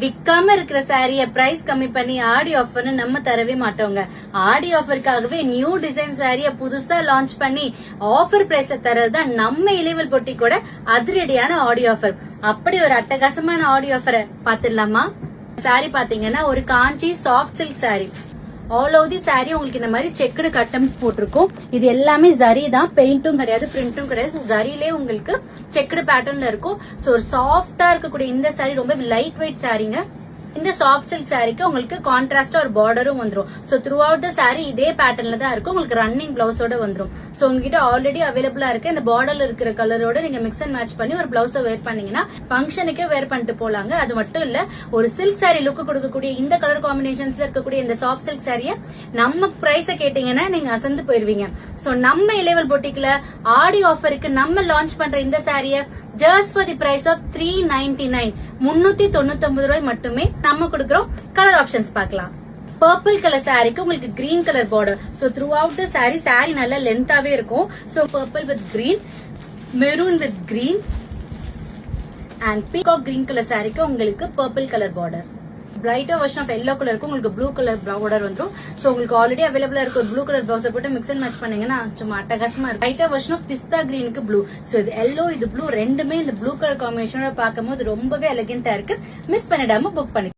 விக்காம இருக்கிற சாரிய பிரைஸ் கம்மி பண்ணி ஆடி ஆஃபர்னு நம்ம தரவே மாட்டோங்க. ஆடி ஆஃபருக்காகவே நியூ டிசைன் சாரிய புதுசா லான்ச் பண்ணி ஆஃபர் பிரைஸ் தரதுதான் நம்ம இலைவல் பொட்டிக்கோட அதிரடியான ஆடி ஆஃபர். அப்படி ஒரு அட்டகாசமான ஆடி ஆஃபரை பாத்துடலாமா? சாரி பாத்தீங்கன்னா ஒரு Kanchi soft silk sari. All over the sari உங்களுக்கு இந்த மாதிரி செக்குடு கட்டம்ஸ் போட்டிருக்கும். இது எல்லாமே ஜரி தான், பெயிண்டும் கிடையாது, பிரிண்டும் கிடையாது. ஜரியிலே உங்களுக்கு செக்குடு பேட்டர்ன்ல இருக்கும். சோ ஒரு சாஃப்டா இருக்கக்கூடிய இந்த சாரி ரொம்ப லைட் வெயிட் சாரிங்க. இந்த சாஃப்ட் சில்க் சாரிக்கு உங்களுக்கு கான்ட்ராஸ்டா ஒரு பார்டரும் வந்துரும். So throughout the sorry இதே பேட்டர்ன்ல தான் இருக்கும். உங்களுக்கு ரன்னிங் பிளவுஸோட வந்துரும். சோ உங்ககிட்ட ஆல்ரெடி அவைலபிளா இருக்கு இந்த பார்டர்ல இருக்கிற கலரோட நீங்க மிக்ஸ் அண்ட் மேட்ச் பண்ணி ஒரு பிளவுஸ வேர் பண்ணீங்கன்னா ஃபங்க்ஷனுக்கே வேர் பண்ணிட்டு போலாங்க. அது மட்டும் இல்ல, ஒரு சில்க் சாரி லுக் கொடுக்கக்கூடிய இந்த கலர் காம்பினேஷன்ஸ்ல இருக்கக்கூடிய இந்த சாஃப்ட் சில்க் சாரிய நம்ம பிரைஸ கேட்டீங்கன்னா நீங்க அசந்து போயிருவீங்க. சோ நம்ம இலைவல் பொட்டிக்ல ஆடி ஆஃபருக்கு நம்ம லான்ச் பண்ற இந்த சாரிய just for the price of 399 399 ரூபாய் மட்டுமே நம்ம கொடுக்கிறோம். கலர் ஆப்ஷன்ஸ் பார்க்கலாம். பர்பிள் கலர் சாரிக்கு உங்களுக்கு green colour border. So throughout the sari நல்ல லென்த்தாவே இருக்கும். So purple with green, maroon with green and peacock green colour சாரிக்கு உங்களுக்கு purple colour border. Brighter version of yellow கலருக்கு உங்களுக்கு ப்ளூ கலர் பார்டர் வந்துரும். சோ உங்களுக்கு ஆல்ரெடி அவைலபிளா இருக்க ஒரு ப்ளூ கலர் பிளவுஸ் போட்டு மிக்ஸ் அண்ட் மேட்ச் பண்ணீங்கன்னா சும்மா அட்டகாசமா இருக்கும். Brighter version of pista கிரீனுக்கு blue. So இது எல்லோ இது ப்ளூ ரெண்டுமே இந்த ப்ளூ கலர் காம்பினேஷனோட பார்க்கும்போது ரொம்பவே எலிகென்ட்டா இருக்கு. மிஸ் பண்ணிடாம புக் பண்ணி